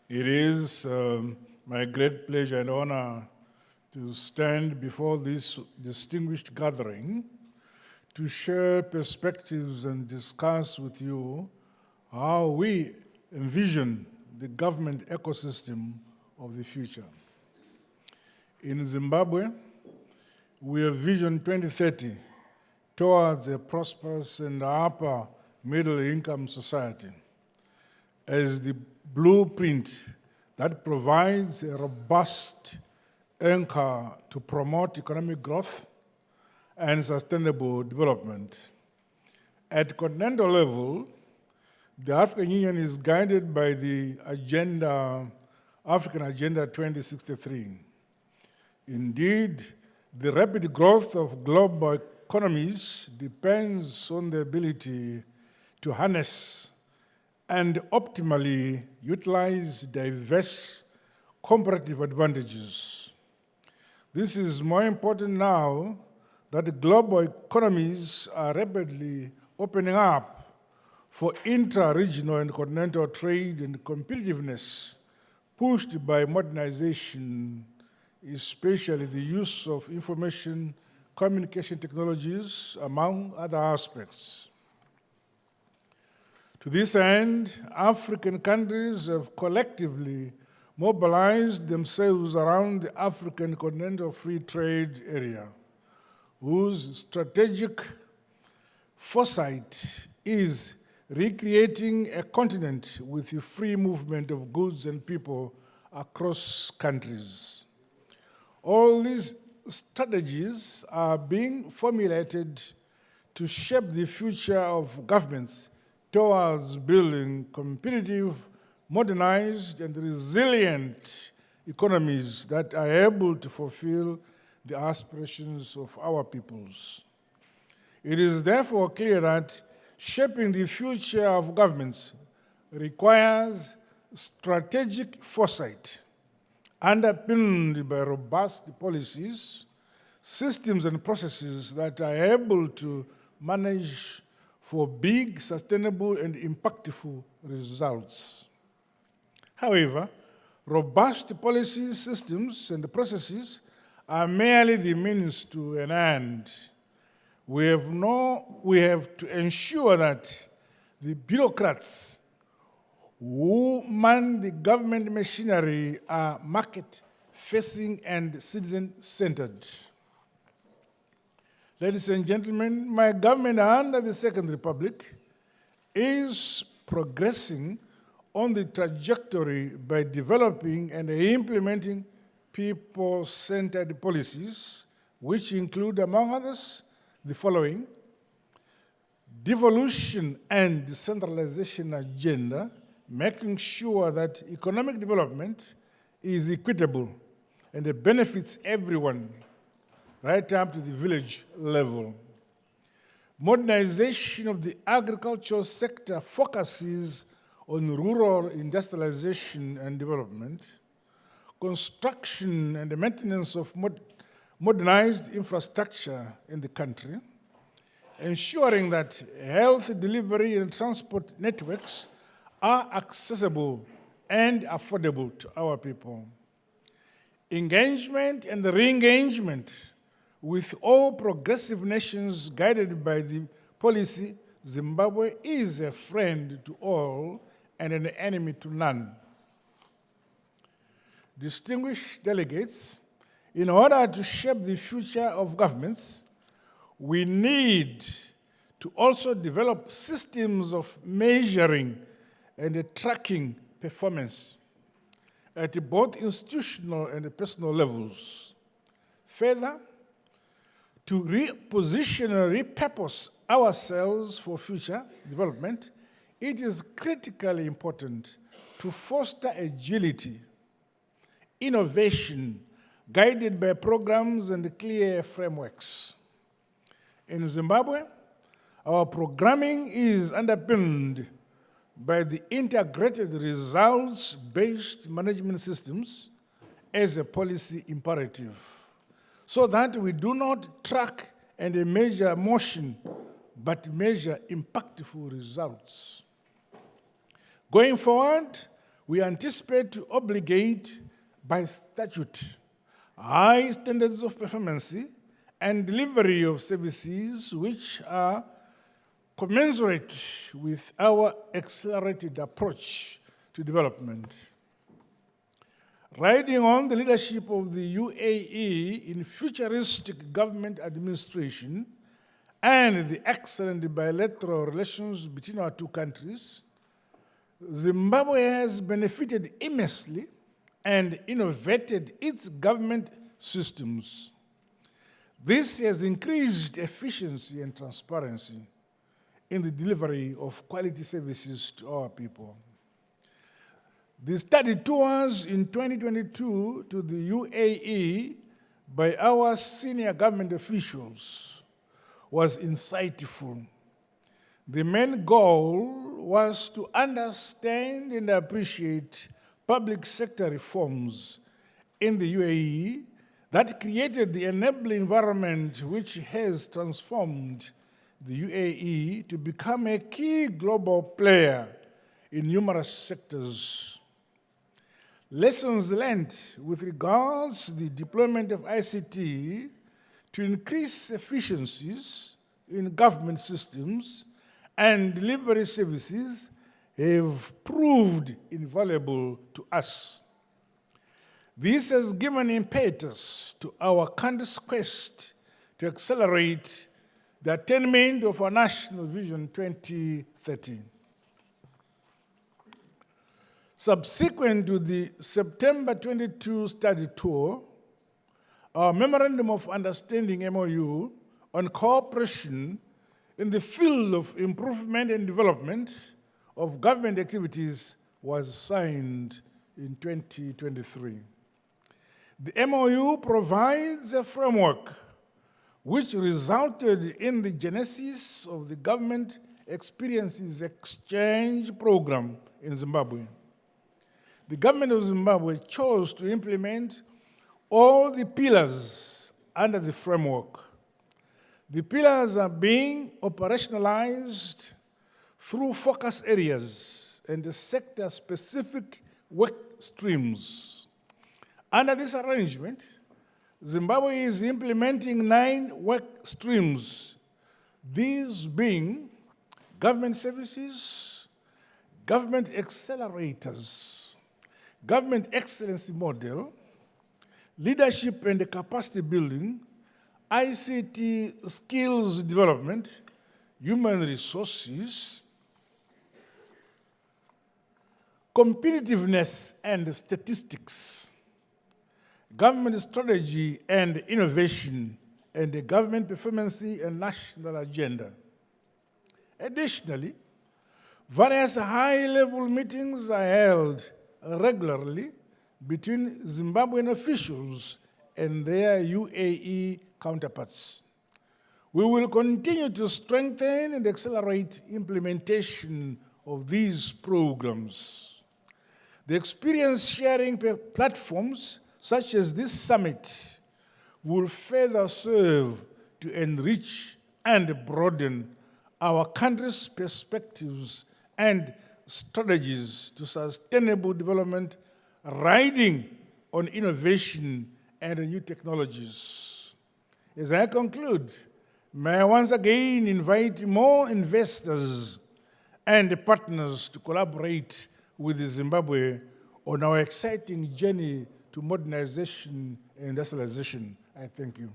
It is my great pleasure and honor to stand before this distinguished gathering to share perspectives and discuss with you how we envision the government ecosystem of the future. In Zimbabwe, we have Vision 2030 towards a prosperous and upper middle income society as the blueprint that provides a robust anchor to promote economic growth and sustainable development. At continental level, the African Union is guided by the African Agenda 2063. Indeed, the rapid growth of global economies depends on the ability to harness and optimally utilize diverse comparative advantages. This is more important now that global economies are rapidly opening up for intra-regional and continental trade and competitiveness pushed by modernization, especially the use of information communication technologies, among other aspects. To this end, African countries have collectively mobilized themselves around the African Continental Free Trade Area, whose strategic foresight is recreating a continent with the free movement of goods and people across countries. All these strategies are being formulated to shape the future of governments towards building competitive, modernized, and resilient economies that are able to fulfill the aspirations of our peoples. It is therefore clear that shaping the future of governments requires strategic foresight, underpinned by robust policies, systems, and processes that are able to manage for big, sustainable, and impactful results. However, robust policy systems and processes are merely the means to an end. We have to ensure that the bureaucrats who man the government machinery are market-facing and citizen-centered. Ladies and gentlemen, my government under the Second Republic is progressing on the trajectory by developing and implementing people-centered policies, which include, among others, the following: devolution and decentralization agenda, making sure that economic development is equitable and it benefits everyone, right up to the village level. Modernization of the agricultural sector focuses on rural industrialization and development, construction and the maintenance of modernized infrastructure in the country, ensuring that health delivery and transport networks are accessible and affordable to our people. Engagement and re-engagement with all progressive nations guided by the policy, Zimbabwe is a friend to all and an enemy to none. Distinguished delegates, in order to shape the future of governments, we need to also develop systems of measuring and tracking performance at both institutional and personal levels. Further, to reposition and repurpose ourselves for future development, it is critically important to foster agility, innovation, guided by programs and clear frameworks. In Zimbabwe, our programming is underpinned by the integrated results-based management systems as a policy imperative, so that we do not track and measure motion, but measure impactful results. Going forward, we anticipate to obligate by statute high standards of performance and delivery of services which are commensurate with our accelerated approach to development. Riding on the leadership of the UAE in futuristic government administration and the excellent bilateral relations between our two countries, Zimbabwe has benefited immensely and innovated its government systems. This has increased efficiency and transparency in the delivery of quality services to our people. The study tours in 2022 to the UAE by our senior government officials was insightful. The main goal was to understand and appreciate public sector reforms in the UAE that created the enabling environment which has transformed the UAE to become a key global player in numerous sectors. Lessons learned with regards to the deployment of ICT to increase efficiencies in government systems and delivery services have proved invaluable to us. This has given impetus to our country's quest to accelerate the attainment of our National Vision 2030. Subsequent to the September 22 study tour, our Memorandum of Understanding MOU on cooperation in the field of improvement and development of government activities was signed in 2023. The MOU provides a framework which resulted in the genesis of the Government Experiences Exchange Program in Zimbabwe. The government of Zimbabwe chose to implement all the pillars under the framework. The pillars are being operationalized through focus areas and sector-specific work streams. Under this arrangement, Zimbabwe is implementing 9 work streams, these being government services, government accelerators, government excellency model, leadership and capacity building, ICT skills development, human resources, competitiveness and statistics, government strategy and innovation, and the government performance and national agenda. Additionally, various high-level meetings are held regularly between Zimbabwean officials and their UAE counterparts. We will continue to strengthen and accelerate implementation of these programs. The experience sharing platforms such as this summit will further serve to enrich and broaden our country's perspectives and strategies to sustainable development, riding on innovation and new technologies. As I conclude, may I once again invite more investors and partners to collaborate with Zimbabwe on our exciting journey to modernization and industrialization. I thank you.